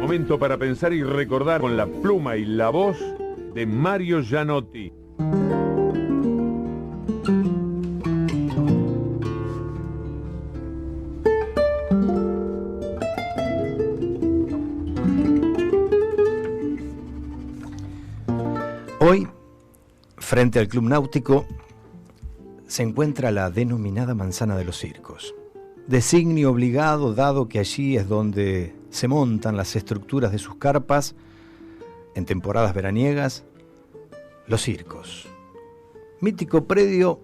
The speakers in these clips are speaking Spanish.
Momento para pensar y recordar con la pluma y la voz de Mario Gianotti. Hoy, frente al Club Náutico, se encuentra la denominada Manzana de los Circos. Designio obligado, dado que allí es donde se montan las estructuras de sus carpas en temporadas veraniegas, los circos. Mítico predio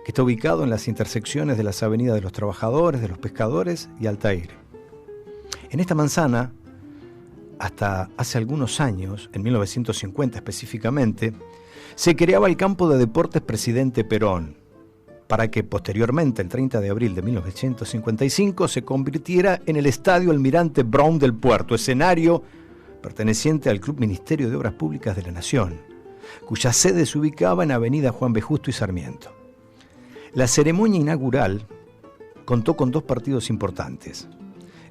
que está ubicado en las intersecciones de las avenidas de los Trabajadores, de los Pescadores y Altair. En esta manzana, hasta hace algunos años, en 1950 específicamente, se creaba el campo de deportes Presidente Perón, para que posteriormente, el 30 de abril de 1955, se convirtiera en el Estadio Almirante Brown del Puerto, escenario perteneciente al Club Ministerio de Obras Públicas de la Nación, cuya sede se ubicaba en Avenida Juan B. Justo y Sarmiento. La ceremonia inaugural contó con dos partidos importantes: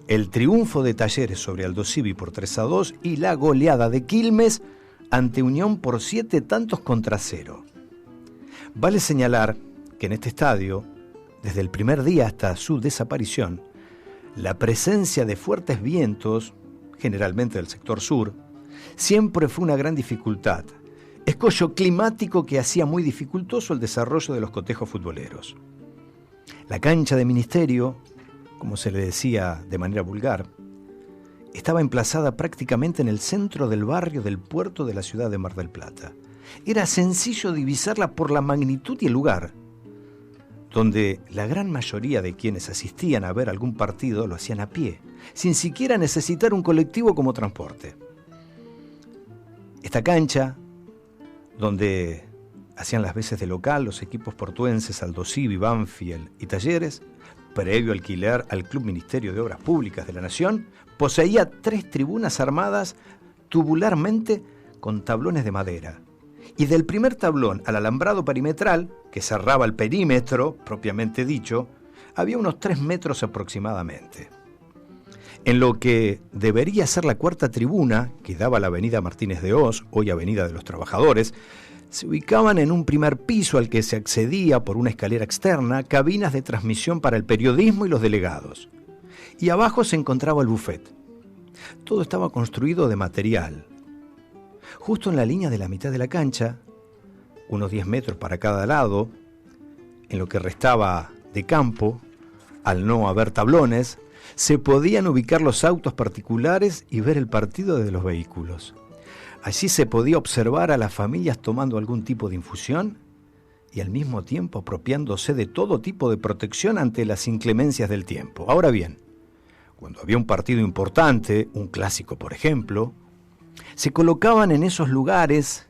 el triunfo de Talleres sobre Aldo Civi por 3-2 y la goleada de Quilmes ante Unión por 7-0. Vale señalar que en este estadio, desde el primer día hasta su desaparición, la presencia de fuertes vientos, generalmente del sector sur, siempre fue una gran dificultad, escollo climático que hacía muy dificultoso el desarrollo de los cotejos futboleros. La cancha de Ministerio, como se le decía de manera vulgar, estaba emplazada prácticamente en el centro del barrio del puerto de la ciudad de Mar del Plata. Era sencillo divisarla por la magnitud y el lugar, donde la gran mayoría de quienes asistían a ver algún partido lo hacían a pie, sin siquiera necesitar un colectivo como transporte. Esta cancha, donde hacían las veces de local los equipos portuenses Aldo Civi, Banfield y Talleres, previo alquiler al Club Ministerio de Obras Públicas de la Nación, poseía 3 tribunas armadas tubularmente con tablones de madera. Y del primer tablón al alambrado perimetral, que cerraba el perímetro, propiamente dicho, había unos 3 metros aproximadamente. En lo que debería ser la cuarta tribuna, que daba a la avenida Martínez de Hoz, hoy avenida de los Trabajadores, se ubicaban en un primer piso al que se accedía por una escalera externa, cabinas de transmisión para el periodismo y los delegados. Y abajo se encontraba el buffet. Todo estaba construido de material. Justo en la línea de la mitad de la cancha, unos 10 metros para cada lado, en lo que restaba de campo, al no haber tablones, se podían ubicar los autos particulares y ver el partido desde los vehículos. Allí se podía observar a las familias tomando algún tipo de infusión y al mismo tiempo apropiándose de todo tipo de protección ante las inclemencias del tiempo. Ahora bien, cuando había un partido importante, un clásico por ejemplo, se colocaban en esos lugares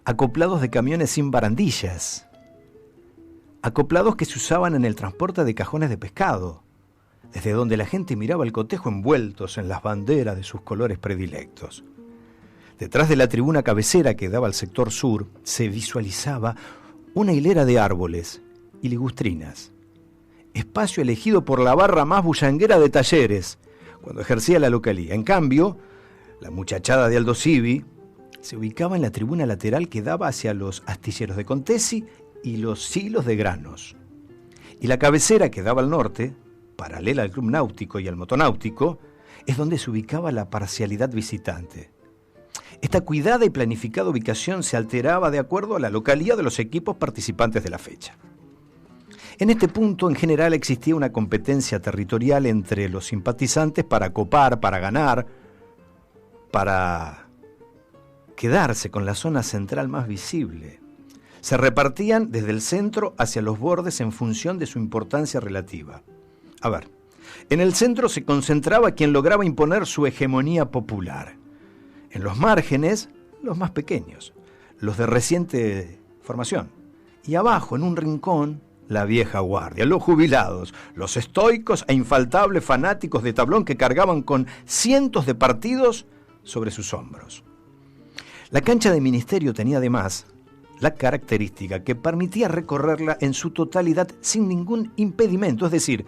acoplados de camiones sin barandillas, acoplados que se usaban en el transporte de cajones de pescado, desde donde la gente miraba el cotejo envueltos en las banderas de sus colores predilectos. Detrás de la tribuna cabecera que daba al sector sur se visualizaba una hilera de árboles y ligustrinas, espacio elegido por la barra más bullanguera de Talleres cuando ejercía la localía. En cambio, la muchachada de Aldo Civi se ubicaba en la tribuna lateral que daba hacia los astilleros de Contesi y los silos de granos. Y la cabecera que daba al norte, paralela al Club Náutico y al Motonáutico, es donde se ubicaba la parcialidad visitante. Esta cuidada y planificada ubicación se alteraba de acuerdo a la localía de los equipos participantes de la fecha. En este punto, en general, existía una competencia territorial entre los simpatizantes para copar, para ganar, para quedarse con la zona central más visible. Se repartían desde el centro hacia los bordes en función de su importancia relativa. A ver, en el centro se concentraba quien lograba imponer su hegemonía popular. En los márgenes, los más pequeños, los de reciente formación. Y abajo, en un rincón, la vieja guardia, los jubilados, los estoicos e infaltables fanáticos de tablón que cargaban con cientos de partidos sobre sus hombros. La cancha de Ministerio tenía además la característica que permitía recorrerla en su totalidad sin ningún impedimento, es decir,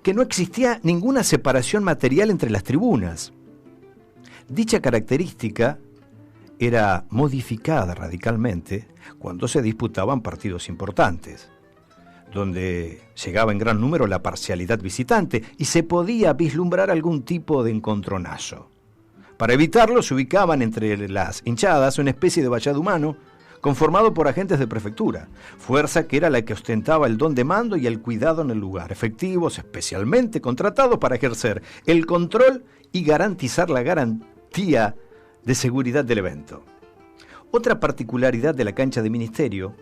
que no existía ninguna separación material entre las tribunas. Dicha característica era modificada radicalmente cuando se disputaban partidos importantes, donde llegaba en gran número la parcialidad visitante y se podía vislumbrar algún tipo de encontronazo. Para evitarlo se ubicaban entre las hinchadas una especie de vallado humano conformado por agentes de prefectura, fuerza que era la que ostentaba el don de mando y el cuidado en el lugar, efectivos especialmente contratados para ejercer el control y garantizar la garantía de seguridad del evento. Otra particularidad de la cancha de Ministerio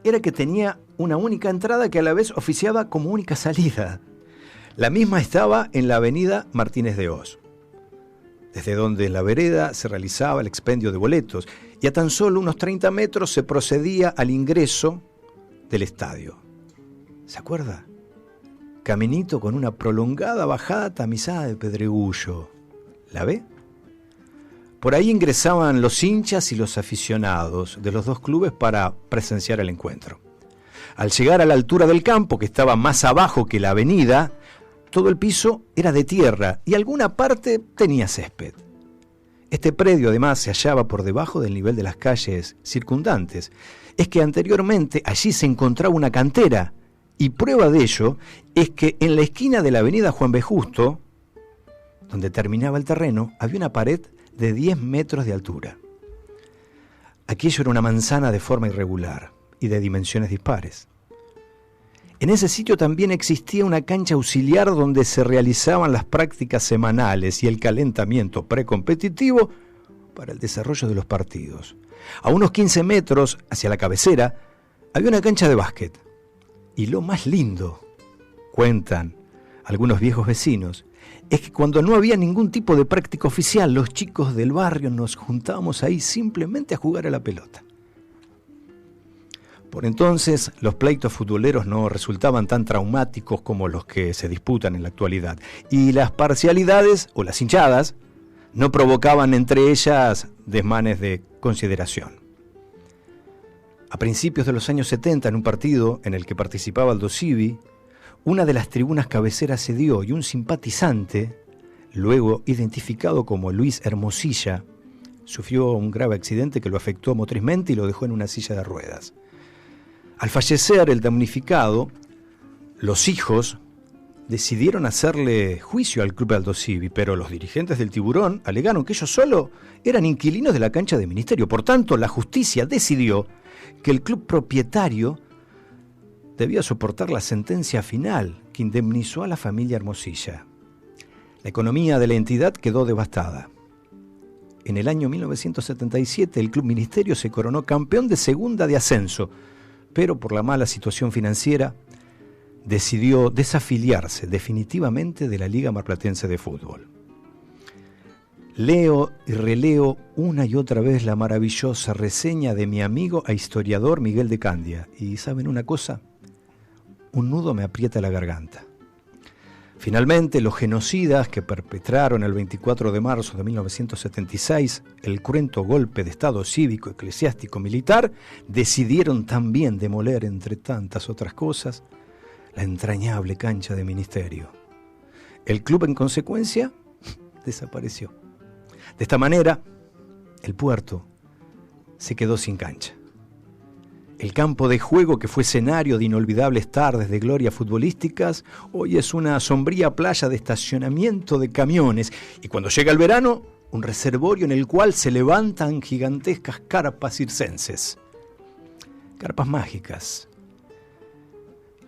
era que tenía una única entrada que a la vez oficiaba como única salida. La misma estaba en la avenida Martínez de Hoz, desde donde en la vereda se realizaba el expendio de boletos, y a tan solo unos 30 metros se procedía al ingreso del estadio. ¿Se acuerda? Caminito con una prolongada bajada tamizada de pedregullo. ¿La ve? Por ahí ingresaban los hinchas y los aficionados de los dos clubes para presenciar el encuentro. Al llegar a la altura del campo, que estaba más abajo que la avenida, todo el piso era de tierra y alguna parte tenía césped. Este predio además se hallaba por debajo del nivel de las calles circundantes. Es que anteriormente allí se encontraba una cantera, y prueba de ello es que en la esquina de la avenida Juan B. Justo, donde terminaba el terreno, había una pared de 10 metros de altura. Aquello era una manzana de forma irregular y de dimensiones dispares. En ese sitio también existía una cancha auxiliar donde se realizaban las prácticas semanales y el calentamiento precompetitivo para el desarrollo de los partidos. A unos 15 metros hacia la cabecera había una cancha de básquet. Y lo más lindo, cuentan algunos viejos vecinos, es que cuando no había ningún tipo de práctica oficial, los chicos del barrio nos juntábamos ahí simplemente a jugar a la pelota. Por entonces, los pleitos futboleros no resultaban tan traumáticos como los que se disputan en la actualidad, y las parcialidades o las hinchadas no provocaban entre ellas desmanes de consideración. A principios de los años 70, en un partido en el que participaba Aldo Civi, una de las tribunas cabeceras cedió y un simpatizante, luego identificado como Luis Hermosilla, sufrió un grave accidente que lo afectó motrizmente y lo dejó en una silla de ruedas. Al fallecer el damnificado, los hijos decidieron hacerle juicio al club Aldo Civi, pero los dirigentes del Tiburón alegaron que ellos solo eran inquilinos de la cancha de Ministerio. Por tanto, la justicia decidió que el club propietario debía soportar la sentencia final que indemnizó a la familia Hermosilla. La economía de la entidad quedó devastada. En el año 1977 el club Ministerio se coronó campeón de segunda de ascenso, pero por la mala situación financiera decidió desafiliarse definitivamente de la Liga Marplatense de Fútbol. Leo y releo una y otra vez la maravillosa reseña de mi amigo e historiador Miguel de Candia. Y ¿saben una cosa? Un nudo me aprieta la garganta. Finalmente, los genocidas que perpetraron el 24 de marzo de 1976 el cruento golpe de Estado cívico, eclesiástico, militar, decidieron también demoler, entre tantas otras cosas, la entrañable cancha de Ministerio. El club, en consecuencia, desapareció. De esta manera, el puerto se quedó sin cancha. El campo de juego, que fue escenario de inolvidables tardes de gloria futbolísticas, hoy es una sombría playa de estacionamiento de camiones y cuando llega el verano, un reservorio en el cual se levantan gigantescas carpas circenses. Carpas mágicas.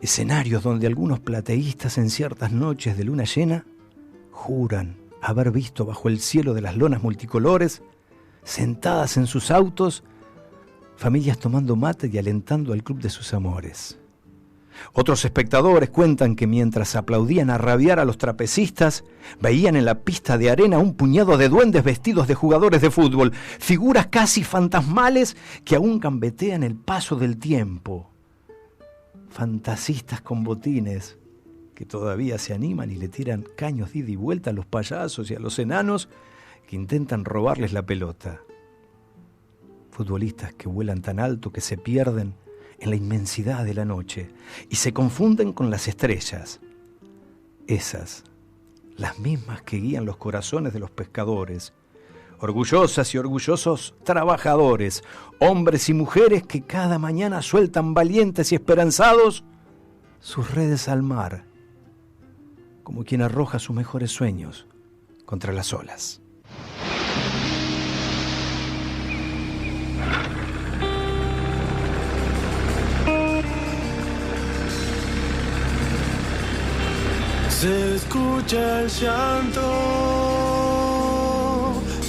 Escenarios donde algunos plateístas en ciertas noches de luna llena juran haber visto bajo el cielo de las lonas multicolores, sentadas en sus autos, familias tomando mate y alentando al club de sus amores. Otros espectadores cuentan que mientras aplaudían a rabiar a los trapecistas, veían en la pista de arena un puñado de duendes vestidos de jugadores de fútbol, figuras casi fantasmales que aún gambetean el paso del tiempo. Fantasistas con botines que todavía se animan y le tiran caños de ida y vuelta a los payasos y a los enanos que intentan robarles la pelota. Futbolistas que vuelan tan alto que se pierden en la inmensidad de la noche y se confunden con las estrellas. Esas, las mismas que guían los corazones de los pescadores. Orgullosas y orgullosos trabajadores, hombres y mujeres que cada mañana sueltan valientes y esperanzados sus redes al mar, como quien arroja sus mejores sueños contra las olas. Se escucha el llanto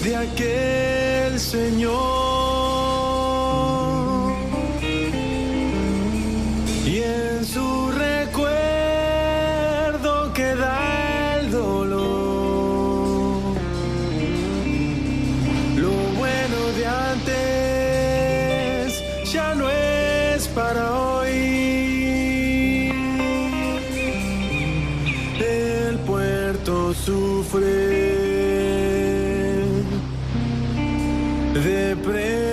de aquel señor y en su recuerdo queda el dolor. Lo bueno de antes ya no es para hoy. Sufre depredación.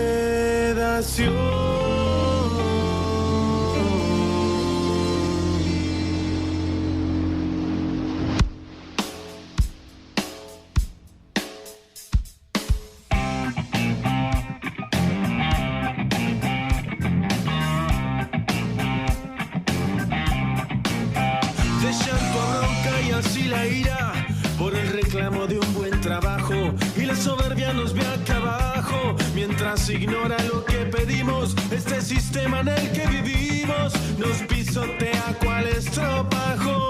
De llanto ronca y así la ira por el reclamo de un buen trabajo, y la soberbia nos ve acá abajo mientras ignora lo que pedimos. Este sistema en el que vivimos nos pisotea cual estropajo.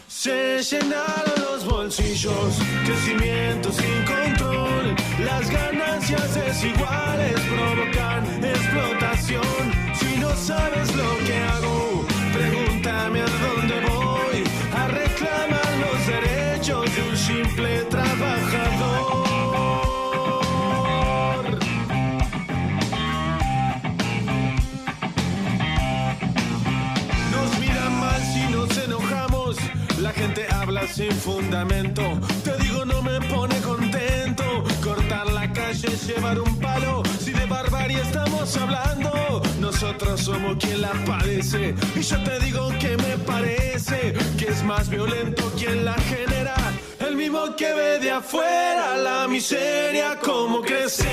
Se llenaron los bolsillos, crecimiento sin control, las ganancias desiguales provocan explotación. Si no sabes lo que hago, pregúntame a dónde voy a reclamar los derechos de un simple trabajador. Nos miran mal si nos enojamos, la gente habla sin fundamento. Te digo, no me pone contento cortar la calle, llevar un palo. Si de barbarie estamos hablando, nosotros somos quien la padece. Y yo te digo que me parece que es más violento quien la genera, el mismo que ve de afuera la miseria como crecer.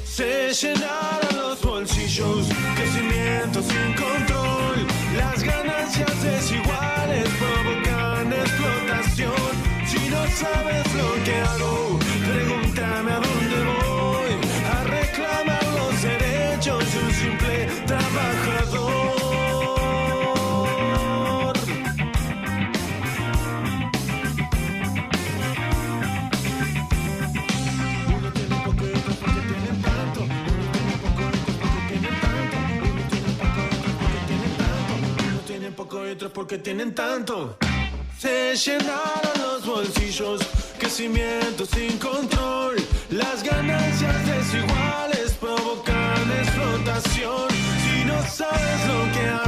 Se llenaron los bolsillos, crecimiento sin control, las ganancias desiguales provocan explotación. Si no sabes lo que hago, pregúntame a dónde voy a reclamar los derechos de un simple trabajador. Uno tiene poco y otros porque tienen tanto. Uno tiene poco y otros porque tienen tanto. Uno tiene poco y otros porque tienen tanto. Se llenaron los bolsillos, crecimiento sin control, las ganancias desiguales provocan explotación. Si no sabes lo que hay,